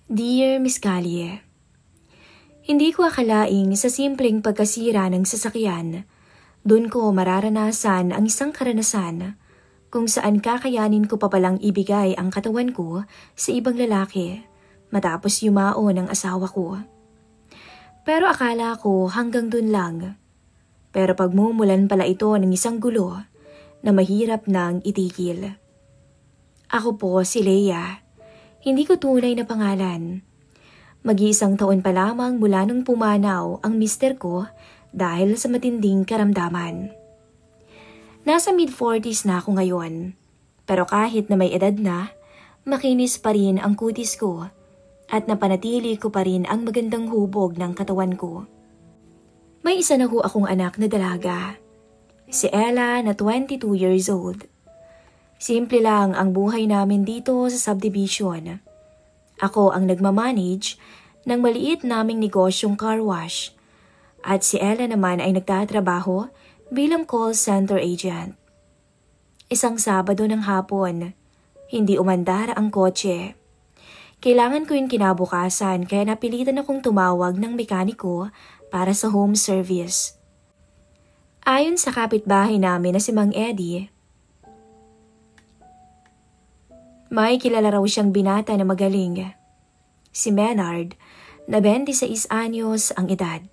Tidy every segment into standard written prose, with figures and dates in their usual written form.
Dear Miss Callie, hindi ko akalaing sa simpleng pagkasira ng sasakyan, doon ko mararanasan ang isang karanasan kung saan kakayanin ko pa palang ibigay ang katawan ko sa ibang lalaki matapos yumao ng asawa ko. Pero akala ko hanggang dun lang. Pero pagmumulan pala ito ng isang gulo na mahirap nang itigil. Ako po si Leia. Hindi ko tunay na pangalan. Mag-iisang taon pa lamang mula nung pumanaw ang mister ko dahil sa matinding karamdaman. Nasa mid-40s na ako ngayon. Pero kahit na may edad na, makinis pa rin ang kutis ko at napanatili ko pa rin ang magandang hubog ng katawan ko. May isa na ho akong anak na dalaga. Si Ella na 22 years old. Simple lang ang buhay namin dito sa subdivision. Ako ang nagmamanage ng maliit naming negosyong car wash at si Ella naman ay nagtatrabaho bilang call center agent. Isang Sabado ng hapon, hindi umandar ang kotse. Kailangan ko yung kinabukasan kaya napilitan akong tumawag ng mekaniko para sa home service. Ayon sa kapitbahay namin na si Mang Eddie, may kilala raw siyang binata na magaling. Si Menard, na 26 anyos ang edad.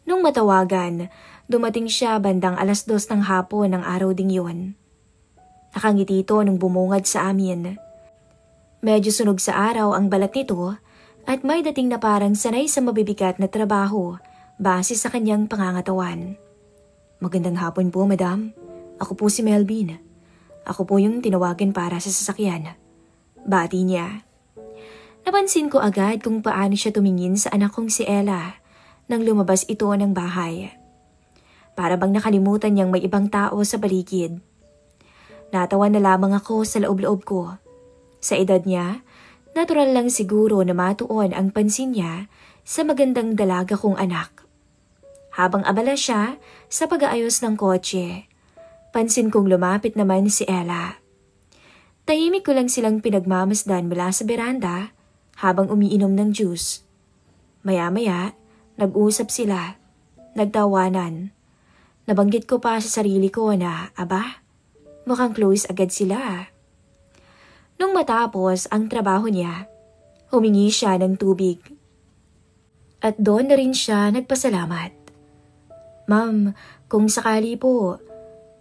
Nung matawagan, dumating siya bandang 2:00 ng hapon ng araw ding yun. Nakangiti ito nung bumungad sa amin. Medyo sunog sa araw ang balat nito at may dating na parang sanay sa mabibigat na trabaho base sa kanyang pangangatawan. Magandang hapon po, madam. Ako po si Melvin. Ako po yung tinawagan para sa sasakyan. Bati niya. Napansin ko agad kung paano siya tumingin sa anak kong si Ella nang lumabas ito ng bahay. Para bang nakalimutan niyang may ibang tao sa paligid. Natawa na lamang ako sa loob-loob ko. Sa edad niya, natural lang siguro na matuon ang pansin niya sa magandang dalaga kong anak. Habang abala siya sa pag-aayos ng kotse, pansin kong lumapit naman si Ella. Tahimik ko lang silang pinagmamasdan mula sa beranda habang umiinom ng juice. Maya-maya, nag-usap sila, nagtawanan. Nabanggit ko pa sa sarili ko na, mukhang close agad sila. Nung matapos ang trabaho niya, humingi siya ng tubig. At doon na rin siya nagpasalamat. Ma'am, kung sakali po,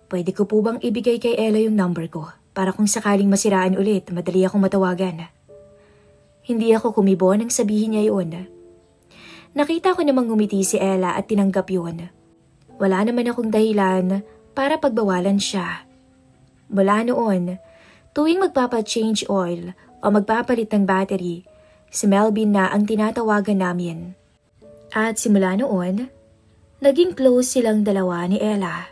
pwede ko po bang ibigay kay Ella yung number ko para kung sakaling masiraan ulit, madali akong matawagan. Hindi ako kumibo nang sabihin niya yun. Nakita ko namang ngumiti si Ella at tinanggap yun. Wala naman akong dahilan para pagbawalan siya. Mula noon, tuwing magpapa-change oil o magpapalit ng battery, si Melvin na ang tinatawagan namin. At simula noon, naging close silang dalawa ni Ella.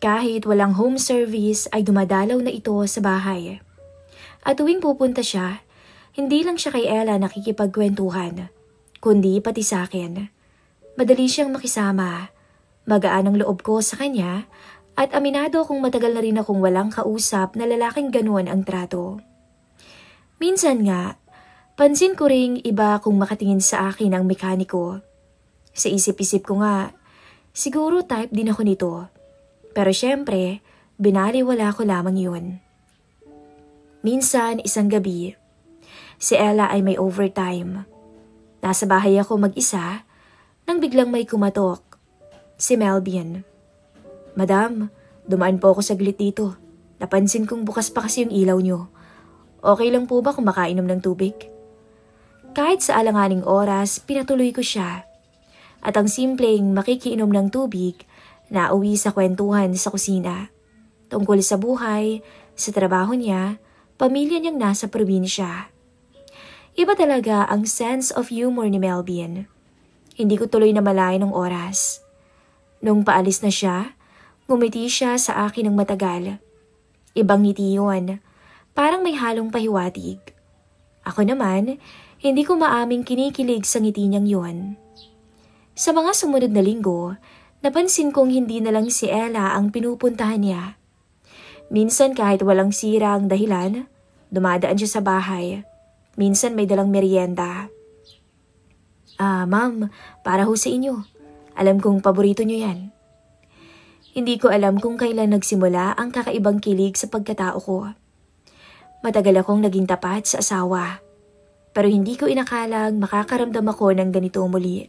Kahit walang home service ay dumadalaw na ito sa bahay. At tuwing pupunta siya, hindi lang siya kay Ella nakikipagkwentuhan, kundi pati sa akin. Madali siyang makisama, magaan ang loob ko sa kanya at aminado kung matagal na rin akong walang kausap na lalaking ganun ang trato. Minsan nga, pansin ko ring iba kung makatingin sa akin ang mekaniko. Sa isip-isip ko nga, siguro type din ako nito. Pero syempre, binaliwala ko lamang yun. Minsan, isang gabi, si Ella ay may overtime. Nasa bahay ako mag-isa nang biglang may kumatok. Si Melvin. Madam, dumaan po ako saglit dito. Napansin kong bukas pa kasi yung ilaw nyo. Okay lang po ba kung makainom ng tubig? Kahit sa alanganing oras, pinatuloy ko siya. At ang simpleng makikiinom ng tubig, nauwi sa kwentuhan sa kusina. Tungkol sa buhay, sa trabaho niya, pamilya niyang nasa probinsya. Iba talaga ang sense of humor ni Melvin. Hindi ko tuloy namalayan ng oras. Nung paalis na siya, ngumiti siya sa akin ng matagal. Ibang ngiti yun, parang may halong pahiwatig. Ako naman, hindi ko maaming kinikilig sa ngiti niyang yun. Sa mga sumunod na linggo, napansin kong hindi na lang si Ella ang pinupuntahan niya. Minsan kahit walang sira ang dahilan, dumadaan siya sa bahay. Minsan may dalang merienda. Ma'am, para ho sa inyo. Alam kong paborito nyo yan. Hindi ko alam kung kailan nagsimula ang kakaibang kilig sa pagkatao ko. Matagal akong naging tapat sa asawa. Pero hindi ko inakalang makakaramdam ako ng ganito muli.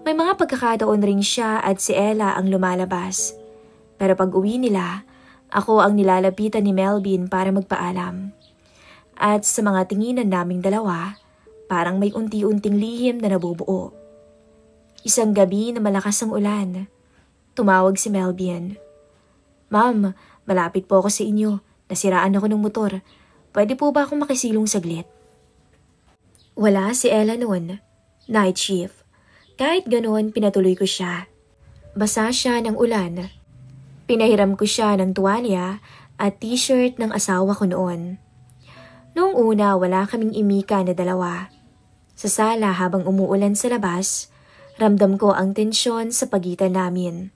May mga pagkakataon ring siya at si Ella ang lumalabas. Pero pag uwi nila, ako ang nilalapitan ni Melvin para magpaalam. At sa mga tinginan naming dalawa, parang may unti-unting lihim na nabubuo. Isang gabi na malakas ang ulan, tumawag si Melvin. Ma'am, malapit po ako sa inyo. Nasiraan ako ng motor. Pwede po ba akong makisilong saglit? Wala si Ella noon. Night shift. Kahit ganoon, pinatuloy ko siya. Basa siya ng ulan. Pinahiram ko siya ng tuwalya at t-shirt ng asawa ko noon. Noong una, wala kaming imika na dalawa. Sa sala habang umuulan sa labas, ramdam ko ang tensyon sa pagitan namin.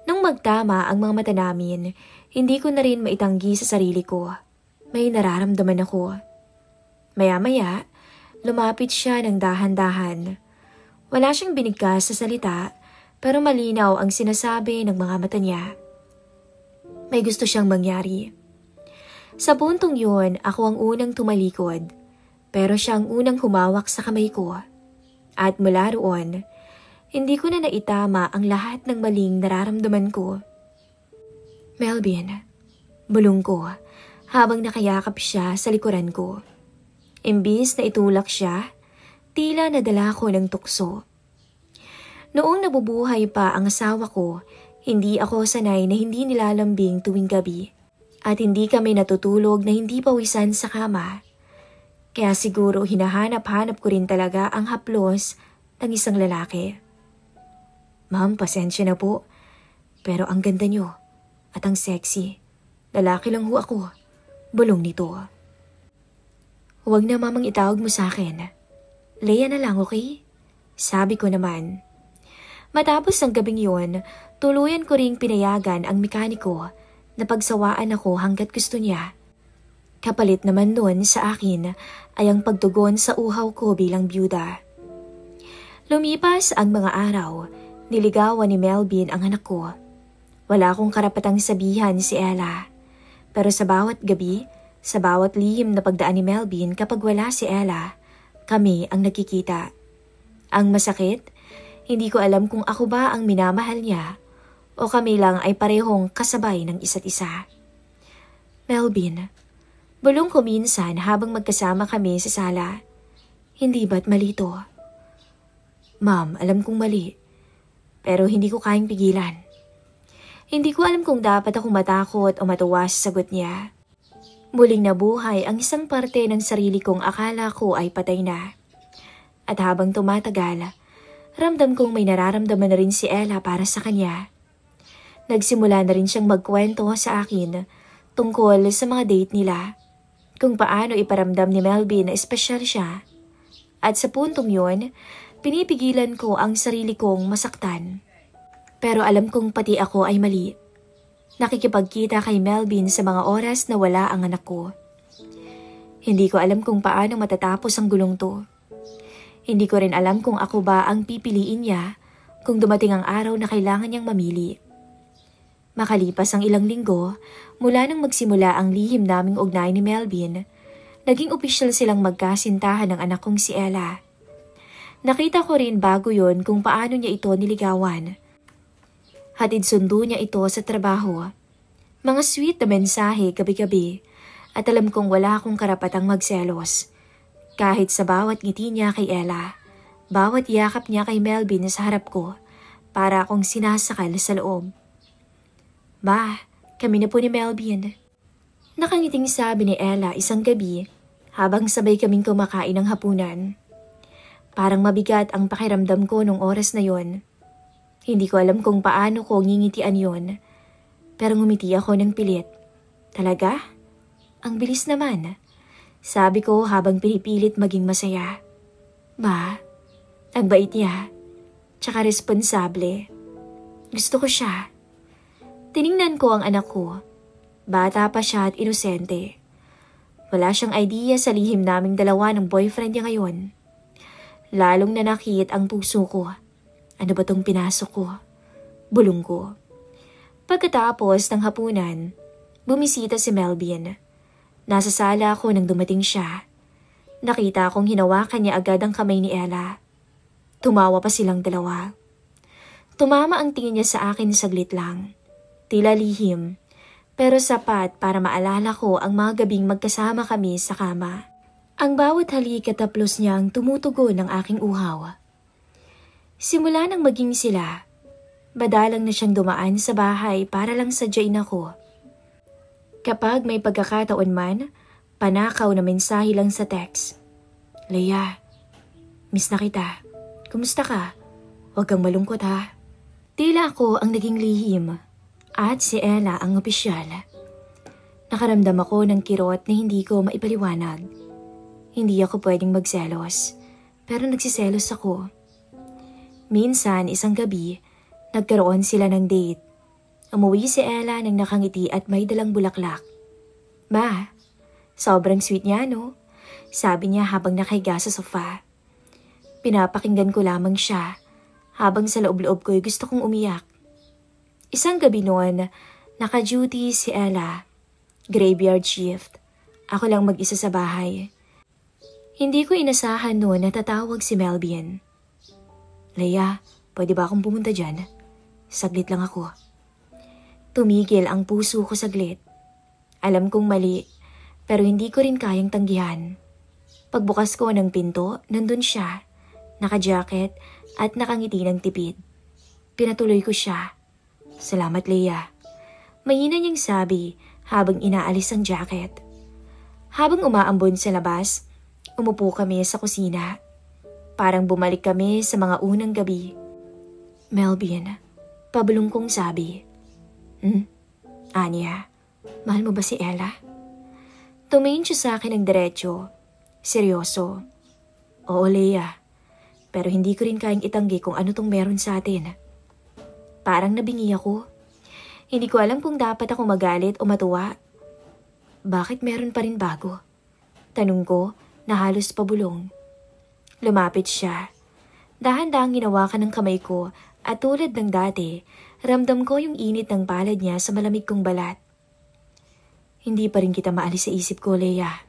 Nung magtama ang mga mata namin, hindi ko na rin maitanggi sa sarili ko. May nararamdaman ako. Maya-maya, lumapit siya ng dahan-dahan. Wala siyang binigkas sa salita, pero malinaw ang sinasabi ng mga mata niya. May gusto siyang mangyari. Sa puntong yun, ako ang unang tumalikod, pero siya ang unang humawak sa kamay ko. At mula roon, hindi ko na naitama ang lahat ng maling nararamdaman ko. Melvin, bulong ko habang nakayakap siya sa likuran ko. Imbis na itulak siya, tila nadala ko ng tukso. Noong nabubuhay pa ang asawa ko, hindi ako sanay na hindi nilalambing tuwing gabi at hindi kami natutulog na hindi pawisan sa kama. Kaya siguro hinahanap-hanap ko rin talaga ang haplos ng isang lalaki. Ma'am, pasensya na po, pero ang ganda niyo at ang sexy. Lalaki lang ho ako, bulong nito. Huwag na mamang itawag mo sa akin. Leia na lang, okay? Sabi ko naman. Matapos ang gabing yun, tuluyan ko ring pinayagan ang mekaniko na pagsawaan ako hanggat gusto niya. Kapalit naman nun sa akin ay ang pagtugon sa uhaw ko bilang byuda. Lumipas ang mga araw, niligawan ni Melvin ang anak ko. Wala akong karapatang sabihan si Ella. Pero sa bawat gabi, sa bawat lihim na pagdaan ni Melvin kapag wala si Ella, kami ang nakikita. Ang masakit, hindi ko alam kung ako ba ang minamahal niya o kami lang ay parehong kasabay ng isa't isa. Melvin, bulong ko minsan habang magkasama kami sa sala. Hindi ba't mali to? Ma'am, alam kong mali. Pero hindi ko kayang pigilan. Hindi ko alam kung dapat akong matakot o matuwa sa sagot niya. Muling nabuhay ang isang parte ng sarili kong akala ko ay patay na. At habang tumatagal, ramdam kong may nararamdaman na rin si Ella para sa kanya. Nagsimula na rin siyang magkwento sa akin tungkol sa mga date nila, kung paano iparamdam ni Melvin na espesyal siya. At sa puntong yun, pinipigilan ko ang sarili kong masaktan. Pero alam kong pati ako ay mali. Nakikipagkita kay Melvin sa mga oras na wala ang anak ko. Hindi ko alam kung paano matatapos ang gulong to. Hindi ko rin alam kung ako ba ang pipiliin niya kung dumating ang araw na kailangan niyang mamili. Makalipas ang ilang linggo, mula nang magsimula ang lihim naming ugnay ni Melvin, naging opisyal silang magkasintahan ng anak kong si Ella. Nakita ko rin bago yon kung paano niya ito niligawan. Hatid sundo niya ito sa trabaho. Mga sweet na mensahe gabi-gabi at alam kong wala akong karapatang magselos. Kahit sa bawat ngiti niya kay Ella, bawat yakap niya kay Melvin sa harap ko, para akong sinasakal sa loob. Ba, kami na po ni Melvin. Nakangiting sabi ni Ella isang gabi habang sabay kaming kumakain ng hapunan. Parang mabigat ang pakiramdam ko nung oras na yon. Hindi ko alam kung paano ko ngingitian yon, pero ngumiti ako ng pilit. Talaga? Ang bilis naman. Sabi ko habang pinipilit maging masaya. Ba, ang bait niya, tsaka responsable. Gusto ko siya. Tiningnan ko ang anak ko. Bata pa siya at inosente. Wala siyang idea sa lihim naming dalawa ng boyfriend niya ngayon. Lalong nanakit ang puso ko. Ano ba tong pinasok ko? Bulong ko. Pagkatapos ng hapunan, bumisita si Melvin. Nasa sala ako nang dumating siya. Nakita kong hinawakan niya agad ang kamay ni Ella. Tumawa pa silang dalawa. Tumama ang tingin niya sa akin saglit lang. Tila lihim, pero sapat para maalala ko ang mga gabing magkasama kami sa kama. Ang bawat halik at haplos niya ang tumutugon ng aking uhaw. Simula nang maging sila, madalang na siyang dumaan sa bahay para lang sadyain ako. Kapag may pagkakataon man, panakaw na mensahe lang sa text. Leia, miss na kita. Kumusta ka? Huwag kang malungkot ha. Tila ako ang naging lihim at si Ella ang opisyal. Nakaramdam ako ng kirot na hindi ko maipaliwanag. Hindi ako pwedeng magselos, pero nagsiselos ako. Minsan, isang gabi, nagkaroon sila ng date. Umuwi si Ella nang nakangiti at may dalang bulaklak. Ma, sobrang sweet niya no? Sabi niya habang nakahiga sa sofa. Pinapakinggan ko lamang siya habang sa loob-loob ko'y gusto kong umiyak. Isang gabi noon, naka-duty si Ella. Graveyard shift. Ako lang mag-isa sa bahay. Hindi ko inasahan noon na tatawag si Melvin. Leia, pwede ba akong pumunta dyan? Saglit lang ako. Tumigil ang puso ko saglit. Alam kong mali, pero hindi ko rin kayang tanggihan. Pagbukas ko ng pinto, nandun siya. Naka-jacket at nakangiti ng tipid. Pinatuloy ko siya. Salamat, Leia. Mahina niyang sabi habang inaalis ang jacket. Habang umaambon sa labas, umupo kami sa kusina. Parang bumalik kami sa mga unang gabi. Melvin, pabulong kong sabi. Anya, mahal mo ba si Ella? Tumingin siya sa akin ng diretso. Seryoso. Oo, Leia. Pero hindi ko rin kayang itanggi kung ano tong meron sa atin. Parang nabingi ako. Hindi ko alam kung dapat ako magalit o matuwa. Bakit meron pa rin bago? Tanong ko na halos pabulong. Lumapit siya. Dahan-dahang hinawakan ng kamay ko at tulad ng dati, ramdam ko yung init ng palad niya sa malamig kong balat. Hindi pa rin kita maalis sa isip ko, Leia.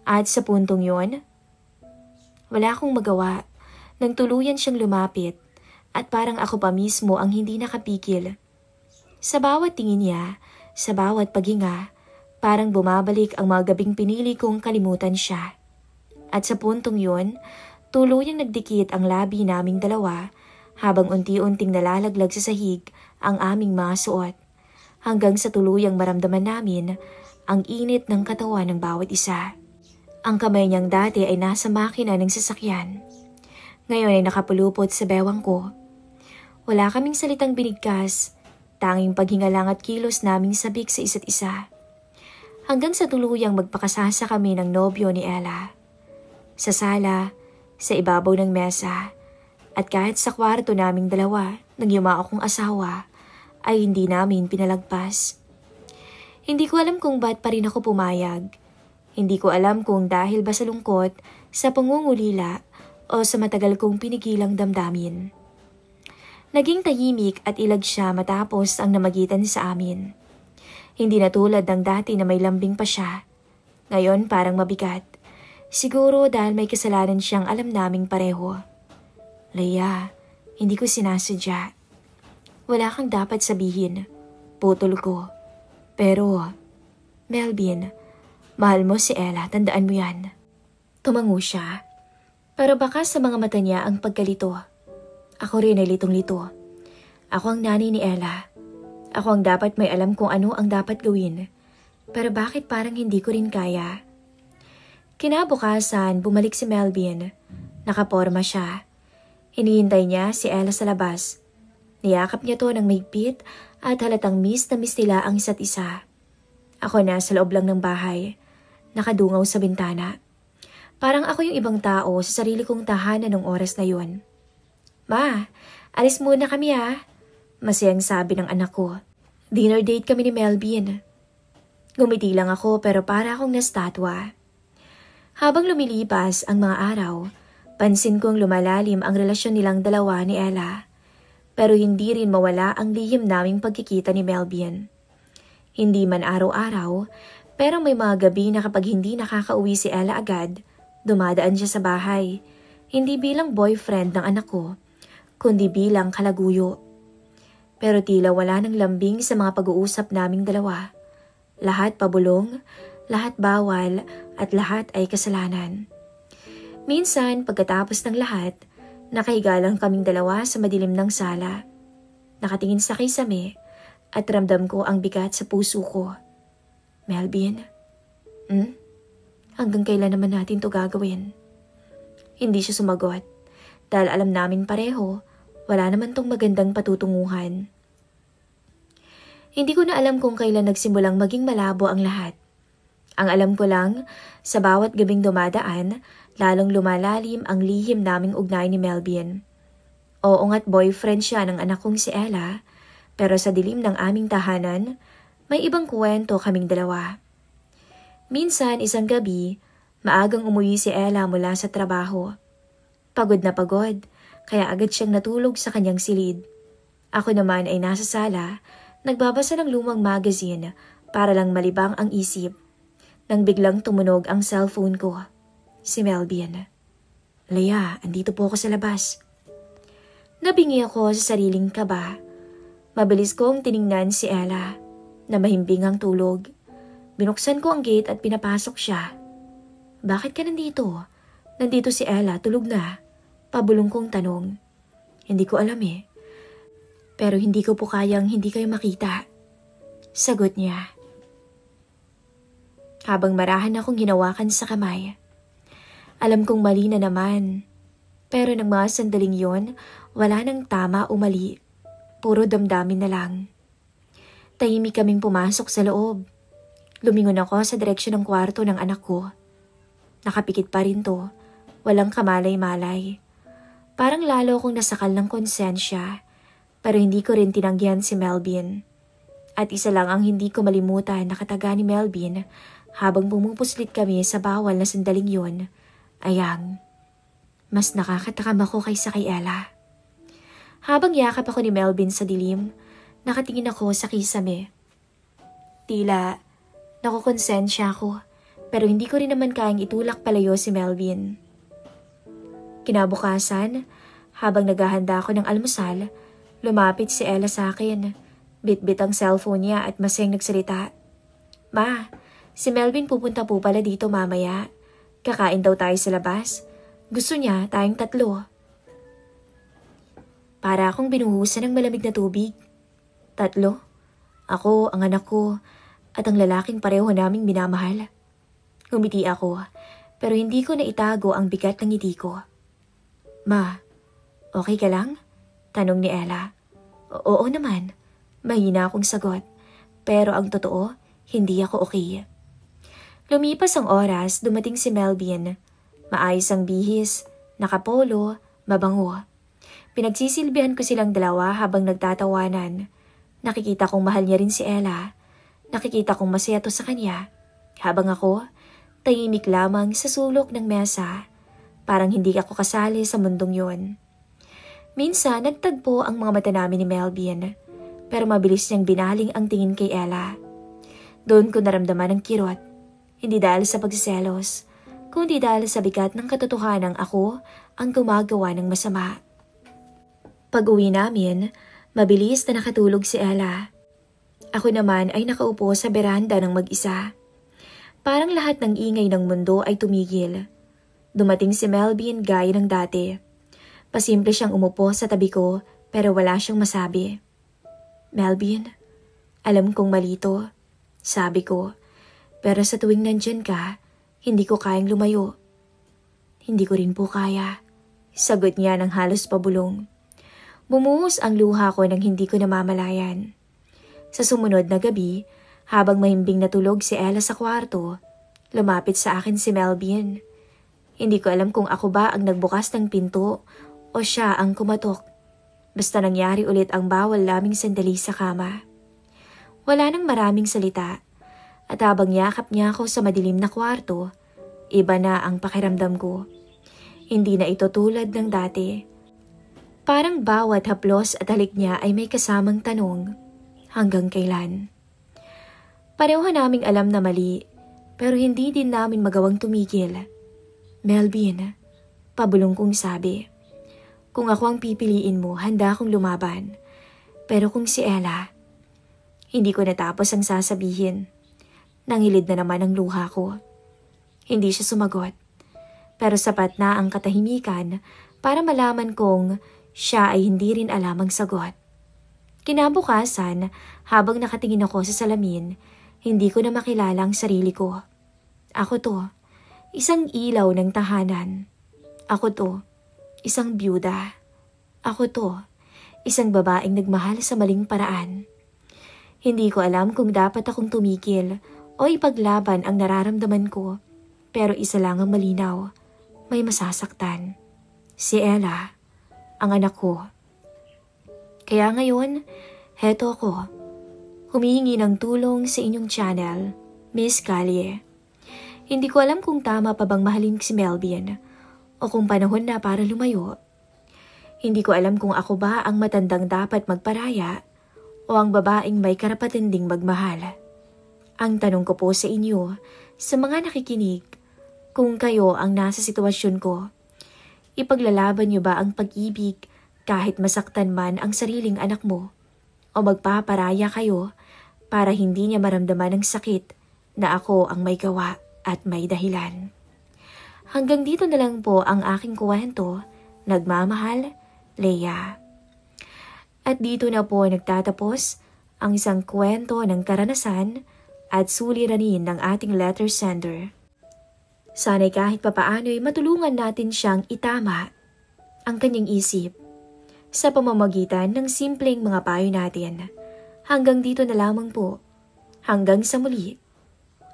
At sa puntong yon, wala akong magawa nang tuluyan siyang lumapit at parang ako pa mismo ang hindi nakapikil. Sa bawat tingin niya, sa bawat paghinga, parang bumabalik ang mga gabing pinili kong kalimutan siya. At sa puntong yun, tuluyang nagdikit ang labi naming dalawa habang unti-unting nalalaglag sa sahig ang aming mga suot hanggang sa tuluyang maramdaman namin ang init ng katawan ng bawat isa. Ang kamay niyang dati ay nasa makina ng sasakyan. Ngayon ay nakapulupot sa bewang ko. Wala kaming salitang binigkas, tanging paghinga lang at kilos naming sabik sa isa't isa. Hanggang sa tuluyang magpakasasa kami ng nobyo ni Ella. Sa sala, sa ibabaw ng mesa, at kahit sa kwarto naming dalawa ng yumao kong asawa, ay hindi namin pinalagpas. Hindi ko alam kung ba't pa rin ako pumayag. Hindi ko alam kung dahil ba sa lungkot, sa pangungulila, o sa matagal kong pinigilang damdamin. Naging tahimik at ilag siya matapos ang namagitan sa amin. Hindi na tulad ng dati na may lambing pa siya. Ngayon parang mabigat. Siguro dahil may kasalanan siyang alam naming pareho. Leia, hindi ko sinasadya. Wala kang dapat sabihin. Putol ko. Pero, Melvin, mahal mo si Ella, tandaan mo yan. Tumango siya. Pero baka sa mga mata niya ang pagkalito. Ako rin ay litong-lito. Ako ang nanay ni Ella. Ako ang dapat may alam kung ano ang dapat gawin. Pero bakit parang hindi ko rin kaya? Kinabukasan, bumalik si Melvin. Nakaporma siya. Hinihintay niya si Ella sa labas. Niyakap niya to ng mahigpit at halatang miss na miss nila ang isa't isa. Ako na sa loob lang ng bahay, nakadungaw sa bintana. Parang ako yung ibang tao sa sarili kong tahanan ng oras na yon. Ma, alis muna kami ha. Masayang sabi ng anak ko. Dinner date kami ni Melvin. Ngumiti lang ako pero para akong nastatwa. Habang lumilipas ang mga araw, pansin kong lumalalim ang relasyon nilang dalawa ni Ella. Pero hindi rin mawala ang lihim naming pagkikita ni Melvin. Hindi man araw-araw, pero may mga gabi na kapag hindi nakakauwi si Ella agad, dumadaan siya sa bahay. Hindi bilang boyfriend ng anak ko, kundi bilang kalaguyo. Pero tila wala ng lambing sa mga pag-uusap naming dalawa. Lahat pabulong, lahat bawal, at lahat ay kasalanan. Minsan, pagkatapos ng lahat, nakahiga lang kaming dalawa sa madilim ng sala. Nakatingin sa kisame at ramdam ko ang bigat sa puso ko. Melvin, hanggang kailan naman natin to gagawin? Hindi siya sumagot dahil alam namin pareho, wala naman tong magandang patutunguhan. Hindi ko na alam kung kailan nagsimulang maging malabo ang lahat. Ang alam ko lang, sa bawat gabing dumadaan, lalong lumalalim ang lihim naming ugnay ni Melvin. Oo nga't boyfriend siya ng anak kong si Ella, pero sa dilim ng aming tahanan, may ibang kwento kaming dalawa. Minsan isang gabi, maagang umuwi si Ella mula sa trabaho. Pagod na pagod, kaya agad siyang natulog sa kanyang silid. Ako naman ay nasa sala, nagbabasa ng lumang magazine para lang malibang ang isip. Nang biglang tumunog ang cellphone ko. Si Melvin. Leia, andito po ako sa labas. Nabingi ako sa sariling kaba. Mabilis kong tiningnan si Ella na mahimbing ang tulog. Binuksan ko ang gate at pinapasok siya. Bakit ka nandito? Nandito si Ella, tulog na. Pabulong kong tanong. Hindi ko alam eh. Pero hindi ko po kayang hindi kayo makita. Sagot niya. Habang marahan akong hinawakan sa kamay. Alam kong mali na naman. Pero ng mga sandaling yon, wala nang tama o mali. Puro damdamin na lang. Tahimik kaming pumasok sa loob. Lumingon ako sa direksyon ng kwarto ng anak ko. Nakapikit pa rin to. Walang kamalay-malay. Parang lalo akong nasakal ng konsensya. Pero hindi ko rin tinanggihan si Melvin. At isa lang ang hindi ko malimutan na kataga ni Melvin habang pumupuslit kami sa bawal na sandaling yon, ayang, mas nakakatakam ako kaysa kay Ella. Habang yakap ako ni Melvin sa dilim, nakatingin ako sa kisame. Tila, nakukonsensya ako, pero hindi ko rin naman kayang itulak palayo si Melvin. Kinabukasan, habang naghahanda ako ng almusal, lumapit si Ella sa akin. Bit-bit ang cellphone niya at masayang nagsalita. Ma, si Melvin pupunta po pala dito mamaya. Kakain daw tayo sa labas. Gusto niya tayong 3. Para akong binuhusan ng malamig na tubig. 3? Ako, ang anak ko, at ang lalaking pareho naming minamahal. Ngumiti ako, pero hindi ko na itago ang bigat ng ngiti ko. Ma, okay ka lang? Tanong ni Ella. Oo naman. Mahina akong sagot. Pero ang totoo, hindi ako okay. Lumipas ang oras, dumating si Melvin. Maayos ang bihis, nakapolo, mabango. Pinagsisilbihan ko silang dalawa habang nagtatawanan. Nakikita kong mahal niya rin si Ella. Nakikita kong masaya to sa kanya. Habang ako, tahimik lamang sa sulok ng mesa. Parang hindi ako kasali sa mundong yon. Minsan, nagtagpo ang mga mata namin ni Melvin. Pero mabilis niyang binaling ang tingin kay Ella. Doon ko naramdaman ang kirot. Hindi dahil sa pagsiselos, kundi dahil sa bigat ng katotohanang ako ang gumagawa ng masama. Pag-uwi namin, mabilis na nakatulog si Ella. Ako naman ay nakaupo sa beranda ng mag-isa. Parang lahat ng ingay ng mundo ay tumigil. Dumating si Melvin gaya ng dati. Pasimple siyang umupo sa tabi ko pero wala siyang masabi. Melvin, alam kong mali to, sabi ko. Pero sa tuwing nandyan ka, hindi ko kayang lumayo. Hindi ko rin po kaya, sagot niya ng halos pabulong. Bumuhos ang luha ko nang hindi ko namamalayan. Sa sumunod na gabi, habang mahimbing natulog si Ella sa kwarto, lumapit sa akin si Melvin. Hindi ko alam kung ako ba ang nagbukas ng pinto o siya ang kumatok. Basta nangyari ulit ang bawal naming sandali sa kama. Wala nang maraming salita. At habang yakap niya ako sa madilim na kwarto, iba na ang pakiramdam ko. Hindi na ito tulad ng dati. Parang bawat haplos at halik niya ay may kasamang tanong, hanggang kailan? Pareho naming alam na mali, pero hindi din namin magawang tumigil. Melvin, pabulong kong sabi. Kung ako ang pipiliin mo, handa akong lumaban. Pero kung si Ella, hindi ko natapos ang sasabihin. Nangilid na naman ang luha ko. Hindi siya sumagot. Pero sapat na ang katahimikan para malaman kong siya ay hindi rin alam ang sagot. Kinabukasan, habang nakatingin ako sa salamin, hindi ko na makilala ang sarili ko. Ako to, isang ilaw ng tahanan. Ako to, isang byuda. Ako to, isang babaeng nagmahal sa maling paraan. Hindi ko alam kung dapat akong tumigil o ipaglaban ang nararamdaman ko, pero isa lang ang malinaw, may masasaktan. Si Ella, ang anak ko. Kaya ngayon, heto ako, humihingi ng tulong sa inyong channel, Miss Callie. Hindi ko alam kung tama pa bang mahalin si Melvin o kung panahon na para lumayo. Hindi ko alam kung ako ba ang matandang dapat magparaya o ang babaeng may karapatan ding magmahal. Ang tanong ko po sa inyo, sa mga nakikinig, kung kayo ang nasa sitwasyon ko, ipaglalaban niyo ba ang pag-ibig kahit masaktan man ang sariling anak mo? O magpaparaya kayo para hindi niya maramdaman ang sakit na ako ang may gawa at may dahilan? Hanggang dito na lang po ang aking kwento. Nagmamahal, Leia. At dito na po nagtatapos ang isang kwento ng karanasan at suliranin ng ating letter sender. Sana'y kahit papaano ay matulungan natin siyang itama ang kanyang isip sa pamamagitan ng simpleng mga payo natin. Hanggang dito na lamang po. Hanggang sa muli.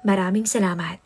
Maraming salamat.